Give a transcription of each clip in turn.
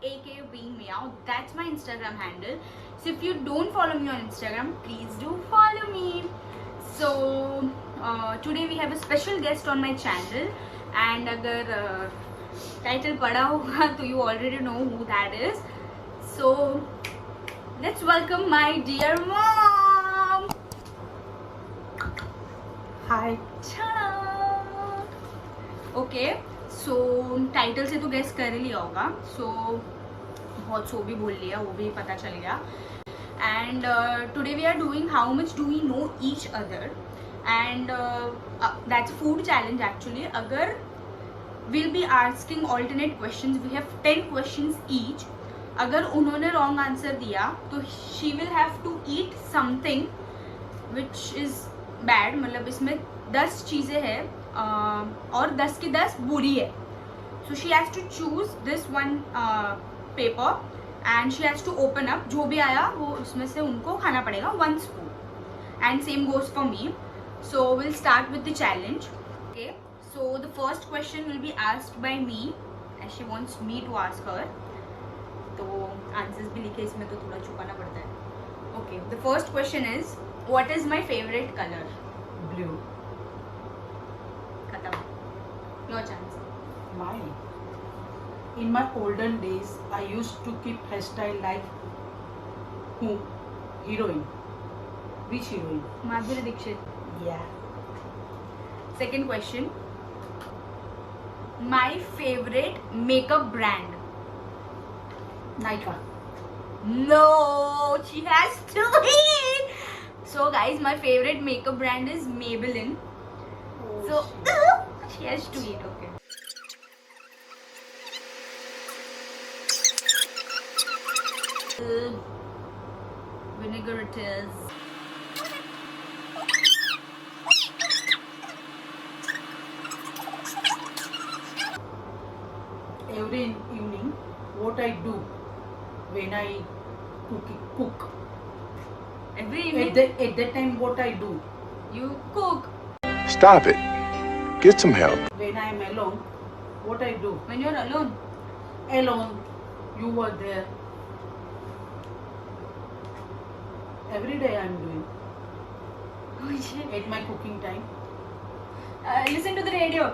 aka being meow. That's my Instagram handle. So if you don't follow me on Instagram, please do follow me. So today we have a special guest on my channel, and अगर title पढ़ा होगा तो you already know who that is. So let's welcome my dear mom. Hi. Okay so title से तो guess कर ही लिया होगा. सो बहुत सो भी बोल लिया, वो भी पता चल गया. And today we are doing how much do we know each other, and that's food challenge actually. अगर will be asking alternate questions, we have 10 questions each. अगर उन्होंने रॉन्ग आंसर दिया तो she will have to eat something which is bad. मतलब इसमें 10 चीज़ें हैं और 10 की 10 बुरी है. So she has to choose this one paper and she has to open up. जो भी आया वो उसमें से उनको खाना पड़ेगा 1 spoon. And same goes for me. So will start with the challenge. Okay, so the first question will be asked by me and she wants me to ask her. तो आंसर्स भी लिखे इसमें तो थोड़ा छुपाना पड़ता है. Okay, the first question is what is my favourite colour? Blue. खत्म. Your chance. Mine. In my olden days, I used to keep hairstyle like who? Heroine. Which heroine? Madhuri Dixit. Yeah. Second question. My favorite makeup brand? Nykaa. No, she has to eat. So guys, my favorite makeup brand is Maybelline. Oh, So shit. she has to eat. Okay. Vinegar it is. Every evening, what I do when I cook. Every At evening that time, what I do you cook. Stop it. Get some help. when I am alone, what I do When you're alone. alone. You were there. Every day I am doing Oh shit. at my cooking time. Listen to the radio.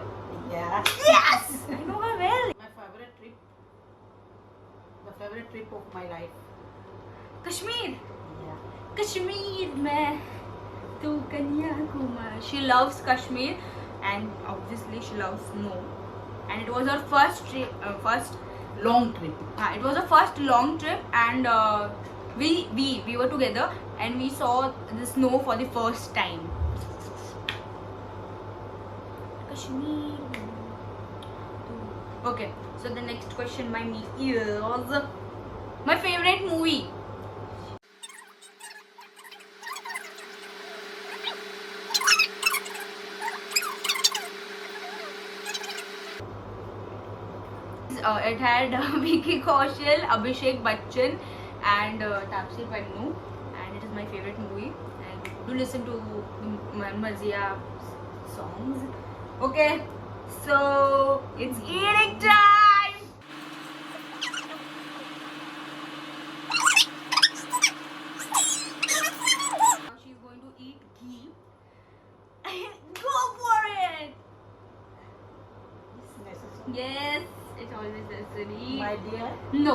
Yeah. Yes. I know her well. My favorite trip, the favorite trip of my life. Kashmir. Yeah. Kashmir mein tu Kanyakumari. She loves Kashmir, and obviously she loves snow. And it was her first Long trip. it was her first long trip, and we were together and we saw the snow for the first time. Kashmir. Okay, so the next question by me is my favorite movie. It had Vicky Kaushal, Abhishek Bachchan, and Taapsee Pannu, and it is my favorite movie. And do listen to Marzia songs. Okay, so it's eating time. Now she's going to eat ghee. Go for it. It's necessary. Yes, it's always necessary. My dear, No,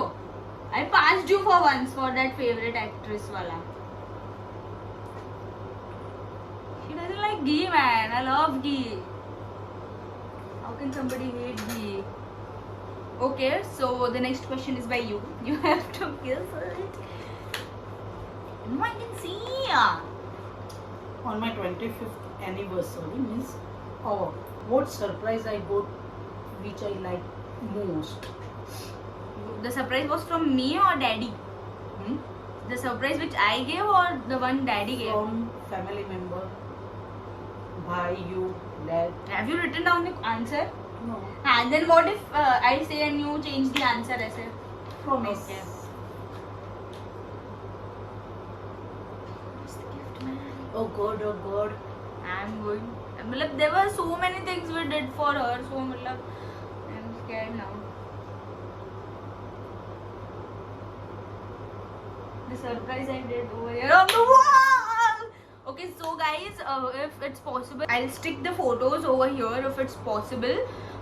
I passed you for once for that favorite actress wala. She doesn't like ghee, man. I love ghee. How can somebody hate ghee? Okay, so the next question is by you. You have to guess it. No, I can see. on my 25th anniversary means, oh, what surprise I got which I like most. The surprise was from me or daddy? Hmm? The surprise which I gave or the one daddy gave? From family member, bhai, you, dad. Have you written down the answer? No. And then what if I say and you change the answer as a Promise. Okay. What's the gift, man? Oh God, oh God. I'm going. मतलब there were so many things we did for her, so मतलब I'm scared now. The surprise I did over here on the wall. Okay, so guys, if it's possible, I'll stick the photos over here if it's possible.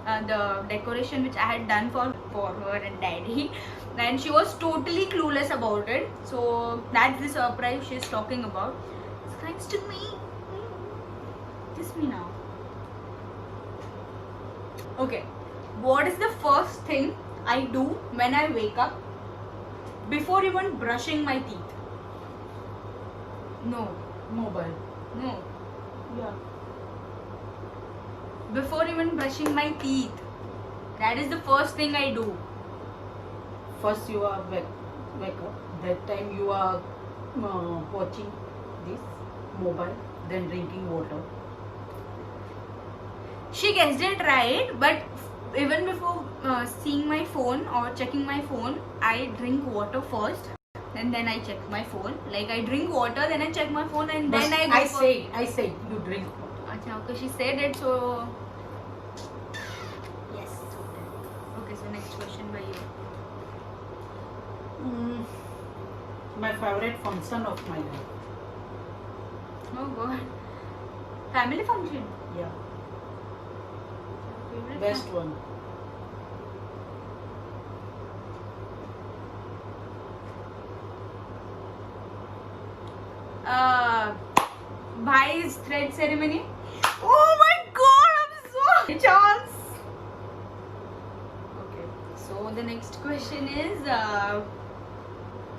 The decoration which I had done for her and daddy, and she was totally clueless about it. So that's the surprise she's talking about. It's thanks to me. Kiss me now. Okay, what is the first thing I do when I wake up before even brushing my teeth? No. Mobile. No. Yeah. Before even brushing my teeth. That is the first thing I do. First you are wake up. That time you are watching this mobile, then drinking water. She guessed it right, but even before seeing my phone or checking my phone, I drink water first and then I check my phone. Like I drink water, then I check my phone, and But then I go for... I say you drink water. Achha, okay, she said it, so yes. Okay, so next question by you. My favorite function of my life. Oh God. Family function. Yeah. Favorite Best one. Bhai's thread ceremony. Oh my God, I'm so chance. Okay, so the next question is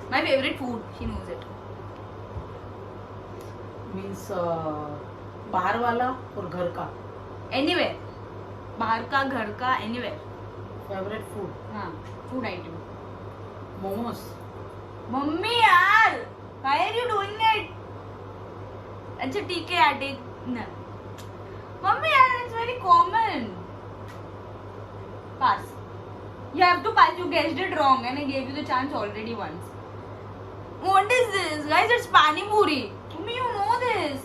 my favorite food. She knows it. Means बाहर वाला और घर का. Anywhere. बाहर का, घर का, anywhere. Favorite food. हाँ, food item. Momos. मम्मी यार, why are you doing it? अच्छा ठीक है यार, take no. मम्मी यार, it's very common. Pass. You have to pass. You guessed it wrong, and I gave you the chance already once. What is this, guys? It's pani puri. Mummy, you know this.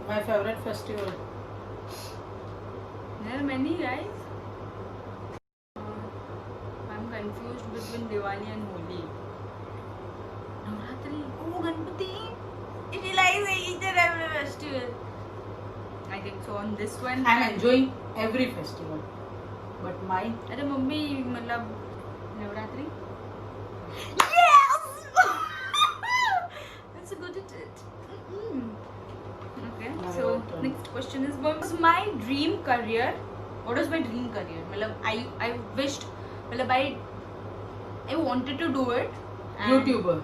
My favorite festival. There are many, guys. I'm confused between Diwali and Holi. Navratri. Oh, Ganpati. It relies each and every festival. I think so on this one. I'm enjoying every festival. But mine. अरे mummy मतलब Navratri. Yes. That's a good at it. Okay. So next question is, what was my dream career? What was my dream career? मतलब I wished, मतलब I wanted to do it. YouTuber.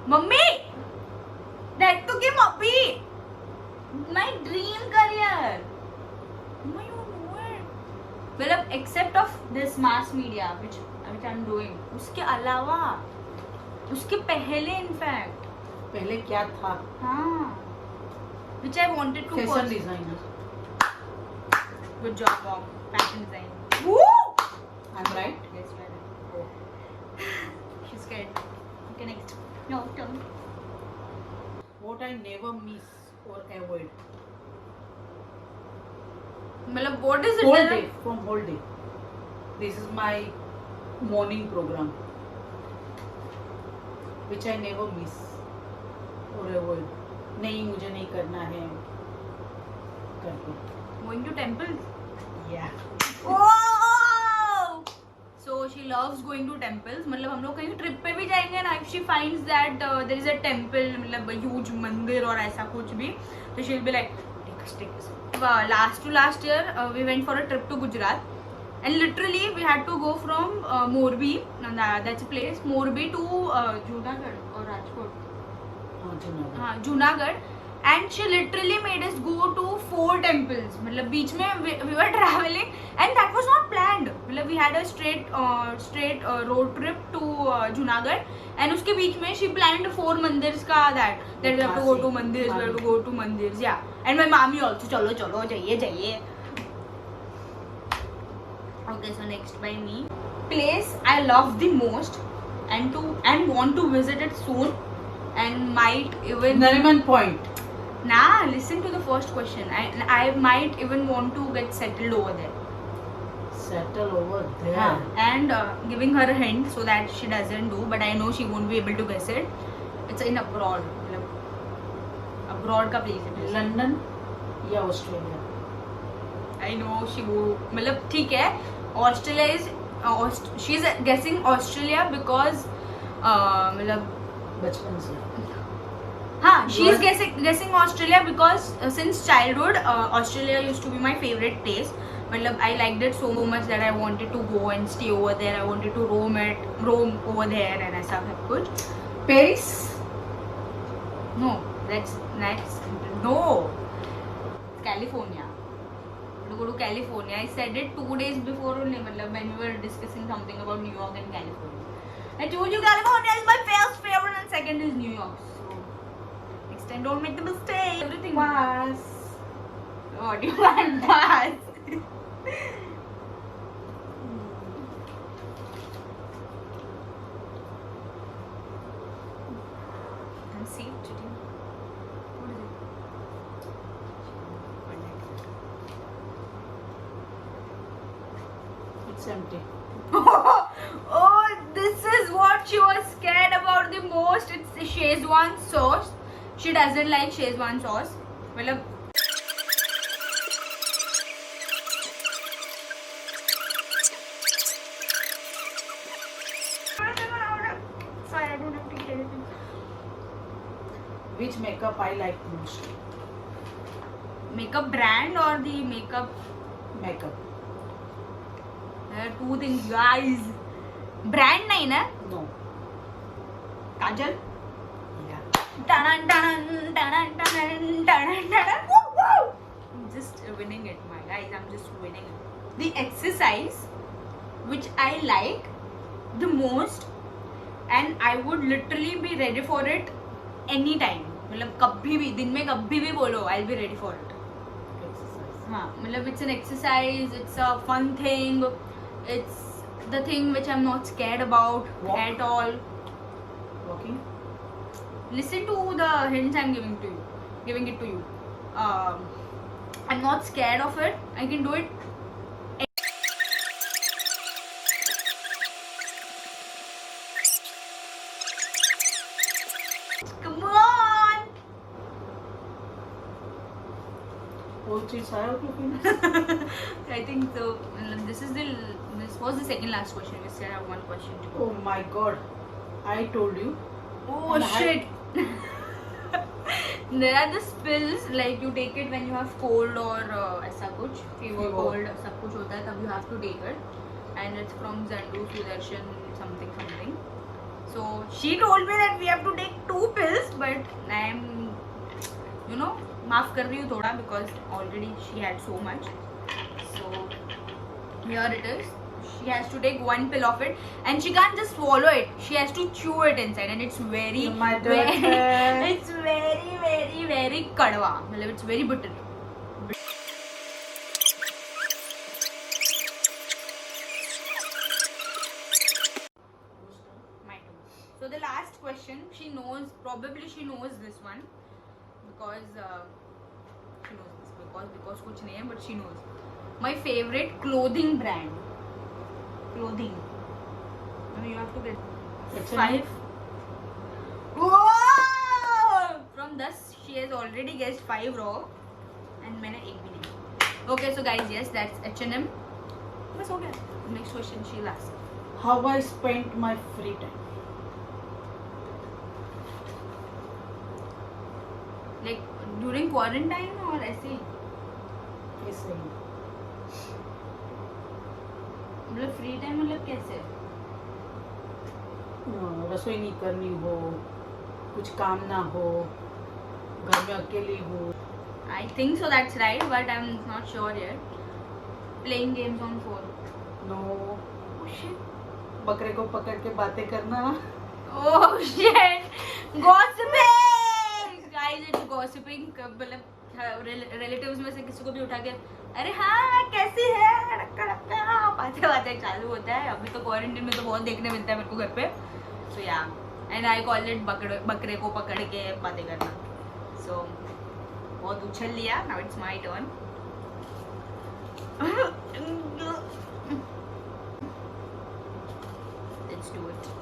Mummy, that to give अभी. My dream career. Mama, you know it. मतलब except of this mass media which I'm doing. उसके अलावा, उसके पहले in fact. पहले क्या था? हाँ. Which I wanted to. Fashion designer. Good job, mom. Fashion design. Woo! I'm right. Yes, you are right. She's scared. Okay, next. No, turn. What I never miss or avoid. मतलब what is it? Whole day, from whole day. This is my morning program, which I never miss or avoid. नहीं मुझे नहीं करना है करके. Going to temples. Yeah. Oh! So she loves going to temples. मतलब हम लोग कहीं ट्रिप पे भी जाएंगे ना, if she finds that there is a temple, मतलब huge मंदिर और ऐसा कुछ भी, तो she'll be like, take us. Last to last year, we went for a trip to Gujarat, and literally we had to go from Morbi, that's a place, Morbi to Junagadh or Rajkot. हाँ, Junagadh, and she literally made us go to 4 temples. मतलब बीच में we were traveling, and that was not planned. मतलब we had a straight road trip to Junagadh, and उसके बीच में she planned 4 mandirs का that we have to go to mandirs, we have to go to mandirs, yeah. And my mommy also, चलो जाइए. Okay, so next by me. Place I love the most and want to visit it soon and might even. Nariman Point. Nah, listen to the first question. I might even want to get settled over there. Settle over there. And giving her a hint so that she doesn't do, but I know she won't be able to guess it. It's in abroad. Abroad का place it is. London या Australia. I know she वो मतलब ठीक है. Australia is she's guessing Australia because मतलब बचपन से. हाँ, she is guessing Australia because since childhood Australia used to be my favorite place. मतलब I liked it so much that I wanted to go and stay over there. I wanted to roam over there and ऐसा सब कुछ. Paris. No, that's no. California. To go to California. I said it 2 days before only. मतलब when we were discussing something about New York and California. I told you California is my first favorite and second is New York. So next time don't make the mistake. Everything Pass. What do you want pass? I'm safe today. What is it? It's empty. Oh, this is what she was scared about the most. It's Szechuan sauce. She doesn't like Szechuan sauce. मतलब sorry, I don't have to eat anything. Which makeup I like most? Makeup brand or the makeup? Makeup. There are two things, guys. Brand नहीं ना? No. Kajal. Yeah. Tanan tanan tanan tanan tanan tanan. Woo woo. I'm just winning it, my guys. I'm just winning it. The exercise which I like the most and I would literally be ready for it anytime. मतलब कभी भी दिन में कभी भी बोलो, I'll be ready for it. Exercise. हाँ मतलब it's an exercise, it's a fun thing, it's the thing which I'm not scared about Walk. at all. Walking. Listen to the hints I'm giving it to you. I'm not scared of it. I can do it. Come on. वो चीज आया हो फिर? I think so. This was the second last question. We still have one question to go. Oh my god. I told you. Oh And shit. There are the pills like you take it when you have cold or ऐसा कुछ fever, Fever. cold सब कुछ होता है तब you have to take it and it's from Zandu Sudarshan something. So she told me that we have to take 2 pills but I am माफ कर रही हूँ थोड़ा because already she had so much. So here it is. She has to take 1 pill of it and she can't just swallow it. She has to chew it inside and it's very My daughter. it's very kadwa. मतलब it's very bitter. My turn. So the last question, probably she knows this one because she knows this because कुछ नहीं है but she knows. My favorite clothing brand. Clothing. You have to get 5. Whoa! From thus she has already guessed 5 raw and मैंने एक भी नहीं. Okay, so guys, yes, that's H&M. बस हो गया. Next question she'll ask. How I spent my free time. Like during quarantine or ऐसे ही? ऐसे ही. मतलब फ्री टाइम मतलब कैसे? रसोई नहीं करनी हो, कुछ काम ना हो, घर में अकेली हो. I think so, that's right, but I'm not sure yet. Playing games on phone. No. Oh shit. बकरे को पकड़ के बातें करना. Oh shit. Gossiping. Guys, it's gossiping. मतलब relatives में से किसी को भी उठा के अरे हाँ कैसी है रक्का रक्का बातें है चालू होता है. अभी तो क्वारंटाइन में तो बहुत देखने मिलता है मेरे को घर पे. सो या एंड आई कॉल इट बकरे को पकड़ के बातें करना. सो बहुत उछल लिया. Now it's my turn. Let's do it.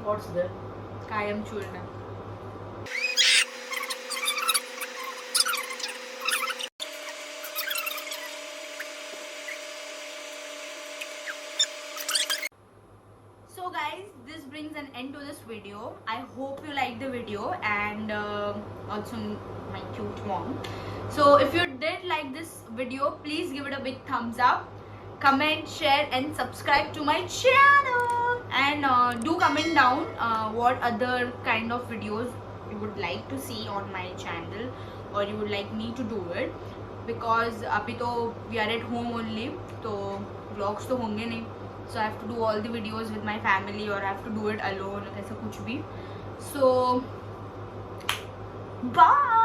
What's that? कायम चूर्ण. So guys, this brings an end to this video. I hope you liked the video and also my cute mom. So if you did like this video, please give it a big thumbs up, comment, share and subscribe to my channel, and do comment down what other kind of videos you would like to see on my channel or you would like me to do it, because अभी तो we are at home only, तो vlogs तो होंगे नहीं. So I have to do all the videos with my family or I have to do it alone, ऐसा कुछ भी. So bye.